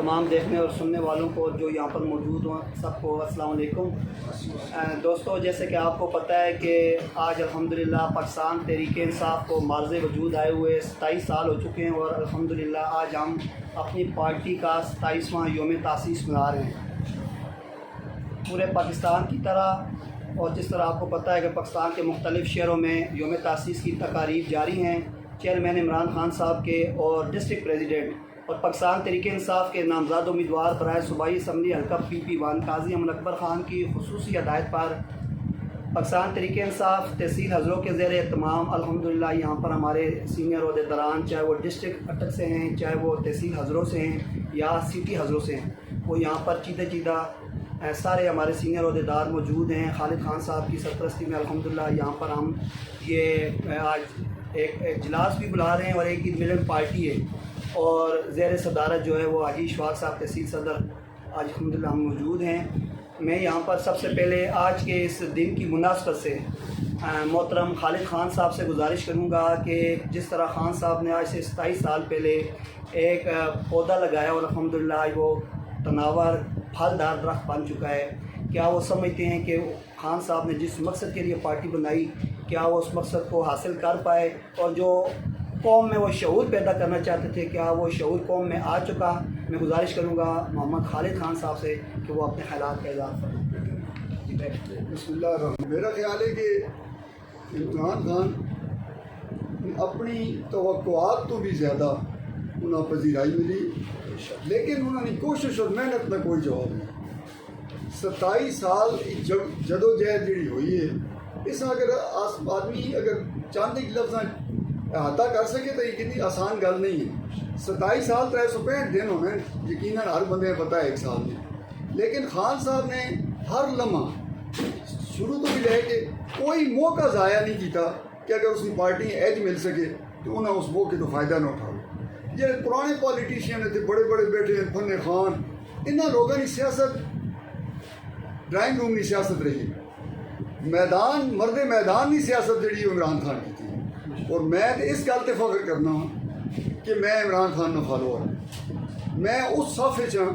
تمام دیکھنے اور سننے والوں کو جو یہاں پر موجود ہوں سب کو السلام علیکم۔ دوستو، جیسے کہ آپ کو پتہ ہے کہ آج الحمدللہ پاکستان تحریک انصاف کو معرض وجود آئے ہوئے 27 سال ہو چکے ہیں، اور الحمدللہ آج ہم اپنی پارٹی کا 27واں یوم تاسیس منا رہے ہیں پورے پاکستان کی طرح۔ اور جس طرح آپ کو پتہ ہے کہ پاکستان کے مختلف شہروں میں یوم تاسیس کی تقاریب جاری ہیں، چیئرمین عمران خان صاحب کے اور ڈسٹرکٹ پریزیڈنٹ اور پاکستان تحریک انصاف کے نامزد امیدوار برائے صوبائی اسمبلی حلقہ PP1 قاضی امن اکبر خان کی خصوصی ہدایت پر پاکستان تحریک انصاف تحصیل حضروں کے زیر اہتمام الحمدللہ یہاں پر ہمارے سینئر عہدیداران، چاہے وہ ڈسٹرکٹ اٹک سے ہیں، چاہے وہ تحصیل حضروں سے ہیں یا سٹی حضروں سے ہیں، وہ یہاں پر چیدہ سارے ہمارے سینئر عہدیدار موجود ہیں۔ خالد خان صاحب کی سرپرستی میں الحمدللہ یہاں پر ہم یہ آج ایک اجلاس بھی بلا رہے ہیں، اور ایک عید ملن پارٹی ہے، اور زیر صدارت جو ہے وہ حاجی اشفاق صاحب تحصیل صدر آج الحمدللہ ہم موجود ہیں۔ میں یہاں پر سب سے پہلے آج کے اس دن کی مناسبت سے محترم خالد خان صاحب سے گزارش کروں گا کہ جس طرح خان صاحب نے آج سے 27 سال پہلے ایک پودا لگایا اور الحمدللہ وہ تناور پھلدار درخت بن چکا ہے، کیا وہ سمجھتے ہیں کہ خان صاحب نے جس مقصد کے لیے پارٹی بنائی کیا وہ اس مقصد کو حاصل کر پائے، اور جو قوم میں وہ شعور پیدا کرنا چاہتے تھے کیا وہ شعور قوم میں آ چکا؟ میں گزارش کروں گا محمد خالد خان صاحب سے کہ وہ اپنے خیالات کا اظہار فرمائیں۔ بسم اللہ الرحمن۔ میرا خیال ہے کہ عمران خان اپنی توقعات تو بھی زیادہ انہیں پذیرائی ملی، لیکن انہوں نے کوشش اور محنت میں کوئی جواب نہیں۔ 27 سال جدوجہد جڑی ہوئی ہے، اس میں اگر آدمی اگر چاند ایک لفظ احاطہ کر سکے تو یہ کتنی آسان گل نہیں ہے۔ 27 سال 365 دن ہونے یقیناً ہر بندے پتہ ہے ایک سال میں، لیکن خان صاحب نے ہر لمحہ شروع تو بھی لے کے کوئی موقع ضائع نہیں کیتا کہ اگر اس کی پارٹی ایج مل سکے تو انہیں اس موقع تو فائدہ نہ اٹھاؤ۔ یہ پرانے پالیٹیشین تھے، بڑے بڑے بیٹھے ہیں فن خان، انہوں لوگوں کی سیاست ڈرائنگ روم کی سیاست رہی، میدان مرد میدان کی سیاست جڑی عمران خان کی تھی، اور میں اس گل تے فخر کرنا ہوں کہ میں عمران خان کا فالوور ہوں۔ میں اس صف ہاں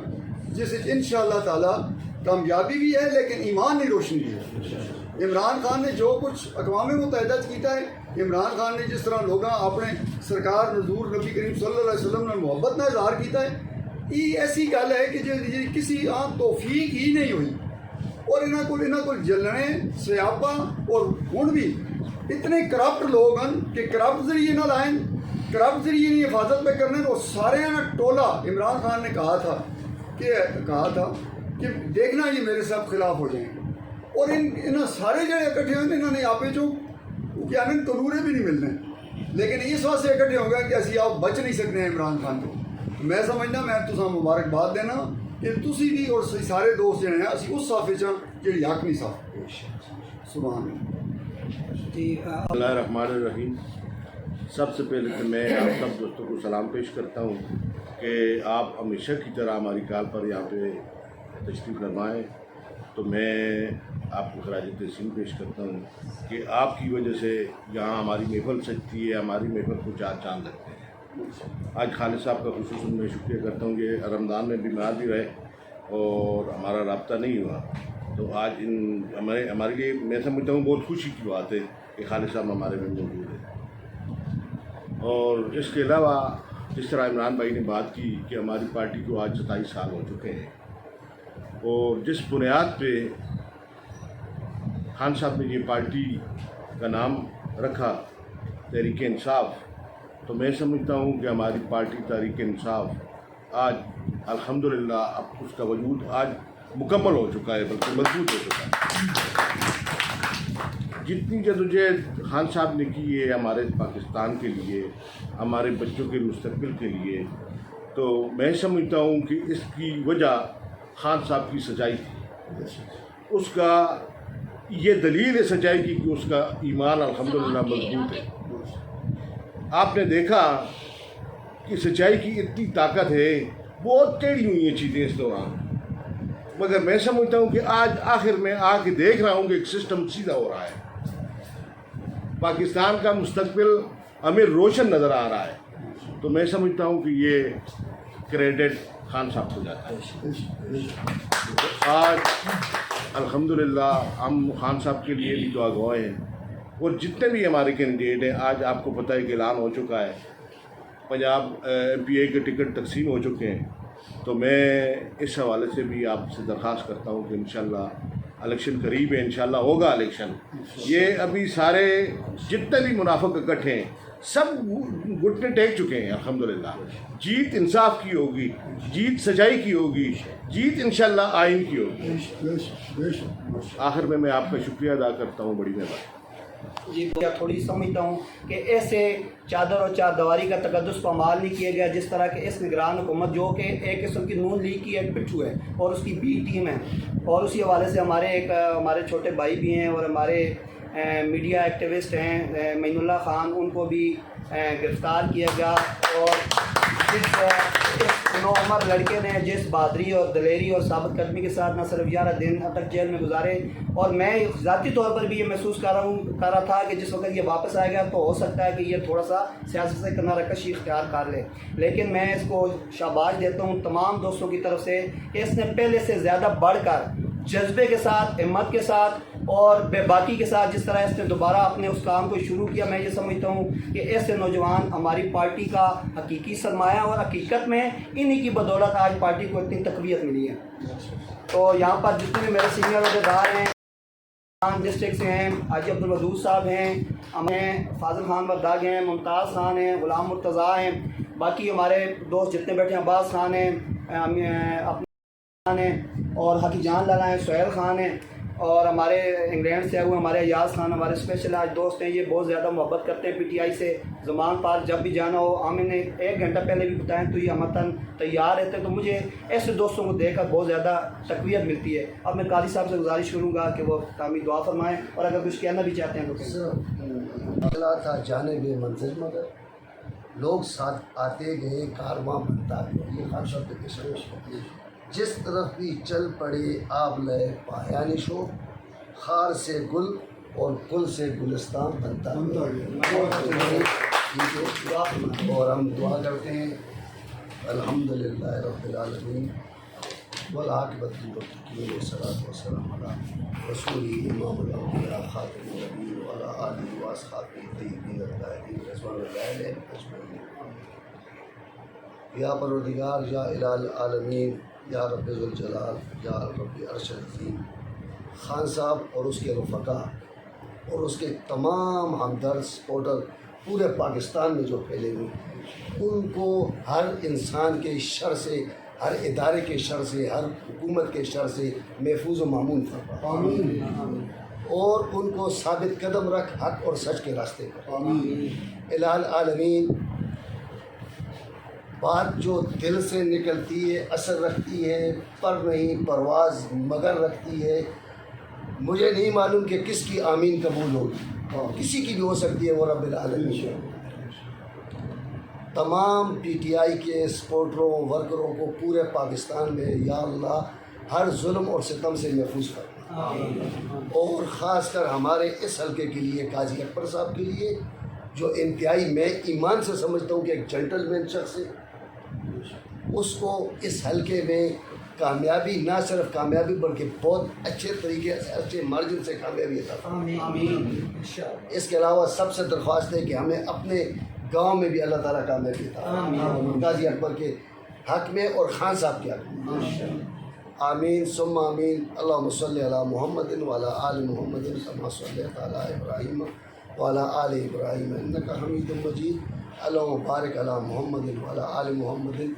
جس انشاءاللہ تعالیٰ کامیابی بھی ہے لیکن ایمان نہیں روشن بھی ہے۔ عمران خان نے جو کچھ اقوام متحدہ کیتا ہے، عمران خان نے جس طرح لوگاں اپنے سرکار حضور نبی کریم صلی اللہ علیہ وسلم نے محبت کا اظہار کیتا ہے، یہ ایسی گل ہے کہ جی کسی عام توفیق ہی نہیں ہوئی، اور انہوں کو جلنے سیاپا اور ہن بھی اتنے کرپٹ لوگ ہیں کہ کرپٹ ذریعے نہ لائیں، کرپٹ ذریعے نہیں حفاظت پہ کرنے، اور سارے ٹولہ عمران خان نے کہا تھا کہ دیکھنا یہ میرے ساتھ خلاف ہو جائیں گے، اور انہوں سارے جڑے اکٹھے ہوئے انہوں نے آپ چوں کہ انہیں قرورے بھی نہیں ملنے، لیکن اس واسطے اکٹھے ہو گئے کہ اسی آپ بچ نہیں سکتے ہیں عمران خان کو۔ میں سمجھنا میں تساں مبارکباد دینا کہ تسی بھی اور سارے دوست جڑے ہیں اسی اس صف چاں جڑی حق نہیں صاف۔ سبحان اللہ۔ بسم اللہ الرحمن الرحیم۔ سب سے پہلے تو میں آپ سب دوستوں کو سلام پیش کرتا ہوں کہ آپ ہمیشہ کی طرح ہماری کال پر یہاں پہ تشریف فرمائیں، تو میں آپ کو خراج تحسین پیش کرتا ہوں کہ آپ کی وجہ سے یہاں ہماری محفل سجتی ہے، ہماری محفل کو چار چاند لگتے ہیں۔ آج خالد صاحب کا خصوصاً میں شکریہ کرتا ہوں کہ رمضان میں بیمار بھی رہے اور ہمارا رابطہ نہیں ہوا، تو آج ہمارے لیے میں سمجھتا ہوں بہت خوشی کی بات ہے کہ خالد صاحب ہمارے میں موجود ہے۔ اور اس کے علاوہ جس طرح عمران بھائی نے بات کی کہ ہماری پارٹی کو آج 27 سال ہو چکے ہیں، اور جس بنیاد پہ خان صاحب نے یہ پارٹی کا نام رکھا تحریک انصاف، تو میں سمجھتا ہوں کہ ہماری پارٹی تحریک انصاف آج الحمدللہ اب اس کا وجود آج مکمل ہو چکا ہے، بلکہ مضبوط ہو چکا ہے۔ جتنی جدوجہد خان صاحب نے کی ہے ہمارے پاکستان کے لیے، ہمارے بچوں کے مستقبل کے لیے، تو میں سمجھتا ہوں کہ اس کی وجہ خان صاحب کی سچائی تھی۔ اس کا یہ دلیل ہے سچائی کی کہ اس کا ایمان الحمدللہ مضبوط ہے۔ آپ نے دیکھا کہ سچائی کی اتنی طاقت ہے، بہت ٹیڑھی ہوئی ہیں چیزیں اس دوران، مگر میں سمجھتا ہوں کہ آج آخر میں آ کے دیکھ رہا ہوں کہ ایک سسٹم سیدھا ہو رہا ہے، پاکستان کا مستقبل ہمیں روشن نظر آ رہا ہے۔ تو میں سمجھتا ہوں کہ یہ क्रेडिट खान साहब को जाता है। आज अल्हम्दुलिल्लाह हम खान साहब के लिए भी दुआ गवाह हैं, और जितने भी हमारे कैंडिडेट हैं, आज आपको पता है कि ऐलान हो चुका है, पंजाब MPA के टिकट तकसीम हो चुके हैं। तो मैं इस हवाले से भी आपसे दरख्वास्त करता हूँ कि इंशाल्लाह इलेक्शन करीब है, इंशाल्लाह होगा इलेक्शन। ये अभी सारे जितने भी मुनाफिक इकट्ठे हैं सब घुटने टेक चुके हैं अल्हम्दुलिल्लाह। जीत इंसाफ की होगी, जीत सच्चाई की होगी, जीत इंशाल्लाह आइन की होगी। आखिर में मैं आपका शुक्रिया अदा करता हूँ, बड़ी मेहरबानी। जी मैं थोड़ी समझता हूँ कि ऐसे चादर और चारदवारी का तकद्दुस पामाल नहीं किया गया, जिस तरह के इस निगरान हुकूमत जो कि एक किस्म की नून लीग की एक पिट्ठू है और उसकी बी टीम है, और उसी हवाले से हमारे छोटे भाई भी हैं और हमारे मीडिया एक्टिविस्ट हैं मोइनुल्लाह खान, उनको भी गिरफ़्तार किया गया। और इस नौअमर लड़के ने जिस बहादरी और दलेरी और साबित कदमी के साथ न सिर्फ 11 दिन अब तक जेल में गुजारे, और मैं ज़ाती तौर पर भी ये महसूस कर रहा था कि जिस वक्त ये वापस आएगा तो हो सकता है कि ये थोड़ा सा सियासत से किनारा कशी इख्तियार कर ले, लेकिन मैं इसको शाबाश देता हूँ तमाम दोस्तों की तरफ से कि इसने पहले से ज़्यादा बढ़कर जज्बे के साथ, हिम्मत के साथ और बेबाकी के साथ जिस तरह इसने दोबारा अपने उस काम को शुरू किया, मैं ये समझता हूँ कि ऐसे नौजवान हमारी पार्टी का हकीकी सरमाया, और हकीकत में इन्हीं की बदौलत आज पार्टी को इतनी तक़वियत मिली है। तो यहाँ पर जितने भी मेरे सीनियर अहदेदार हैं, डिस्ट्रिक्ट से हैं, हाजी अब्दुल वदूद साहब हैं, हमें फाजिल खान वद्दाग हैं, मुमताज़ खान हैं, गुलाम मुर्तज़ा हैं, बाकी हमारे दोस्त जितने बैठे हैं, अब्बास खान हैं, अपने खान हैं, और हकी जान लाला हैं, सुहेल खान हैं, और हमारे इंग्लैंड से आए हुए हमारे अयाज खान हमारे स्पेशल आज दोस्त हैं। ये बहुत ज़्यादा मोहब्बत करते हैं PTI से। ज़मान पार्क जब भी जाना हो, आमिर ने 1 घंटा पहले भी बताया तो ये हमतन तैयार रहते हैं। तो मुझे ऐसे दोस्तों को देखकर बहुत ज़्यादा तक़वियत मिलती है। अब मैं काली साहब से गुजारिश करूँगा कि वो तामी दुआ फरमाएँ, और अगर कुछ कहना भी चाहते हैं तो चला था जाने बे मंजिल मगर लोग साथ आते गए कारवां बनता गया। ये खान साहब के किस्से जिस तरफ भी चल पड़े आप लय पायानी शो, खार से गुल और गुल से गुलिस्तान बनता गया। और हम दुआ करते हैं अल्हम्दुलिल्लाह रब्बिल आलमीन वल आक़िबतु लिल मुत्तक़ीन वस्सलातु वस्सलामु अला रसूलिही इमामुल अंबिया खातिमुन नबिय्यीन व अला आलिहि व अस्हाबिही तय्यबीन अत्ताहिरीन रिज़वानुल्लाहि अलैहिम अजमईन। या परवरदिगार, या इलाहुल आलमीन, या रब्बे ज़ुल जलाल, या रब्बे अर्शल अज़ीम, खान साहब और उसके रफ़क़ा और उसके तमाम हमदर्द सपोर्टर पूरे पाकिस्तान में जो फैले हुए, उनको हर इंसान के शर से, हर इदारे के शर से, हर हुकूमत के शर से महफूज व मामून फरमा, और उनको साबित कदम रख हक़ और सच के रास्ते पर। इलाहुल आलमीन, बात जो दिल से निकलती है असर रखती है, पर नहीं परवाज़ मगर रखती है। मुझे नहीं मालूम कि किसकी आमीन कबूल होगी, किसी की भी हो सकती है, वो रब्बिल आलमीन। तमाम PTI के सपोर्टरों वर्करों को पूरे पाकिस्तान में या अल्लाह हर जुल्म और सितम से महफूज करना, और ख़ासकर हमारे इस हल्के के लिए काजी अकबर साहब के लिए, जो इंतहाई मैं ईमान से समझता हूँ कि एक जेंटलमैन शख्स है, उसको इस हल्के में कामयाबी, ना सिर्फ कामयाबी बल्कि बहुत अच्छे तरीके से, अच्छे मार्जिन से कामयाबी अता। इसके अलावा सबसे दरख्वास्त है कि हमें अपने गांव में भी अल्लाह ताला कामयाबी अता काजी अकबर के हक़ में और खान साहब के हक़ में। आमीन सुम्मा आमीन। अल्लाहुम्मा सल्लि अला मुहम्मदिन व अला आलि मुहम्मदिन कमा सल्लैता अला इब्राहीम व अला आलि इब्राहीम इन्नका हमीदुम मजीद। अल्लाहुम्मा बारिक अला मुहम्मदिन व अला आलि मुहम्मदिन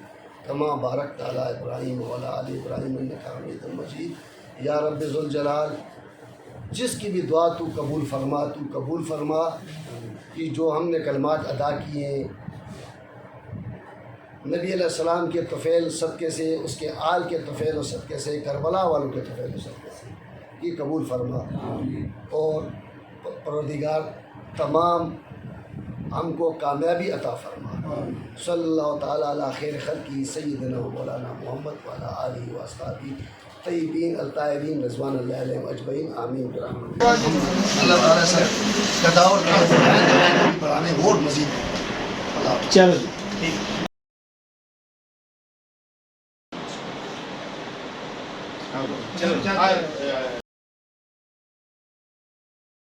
कमा बारकता अला इब्राहीम व अला आलि इब्राहीम इन्नका हमीदुम मजीद। या रब्बे ज़ुल जलाल, जिसकी भी दुआ तू कबूल फरमा कि जो हमने कलमात अदा किए नबी अलैहिस्सलाम के तफ़ैल सदक़े से, उसके आल के तफ़ैल और सदक़े से, करबला वालों के तफ़ैल और सदक़े से, ये कबूल फरमा। और परवरदिगार तमाम हमको कामयाबी अता फरमा। सल्लल्लाहु ताला अला खैर खल्क़ी सय्यिदना व मौलाना मुहम्मद व अला आलिहि व अस्हाबिही तय्यबीन अत्ताहिरीन रिज़वानुल्लाहि अलैहिम अजमईन आमीन। अल्लाह ताला से कदावत बढ़ाने और मज़ीद। चलो। چلو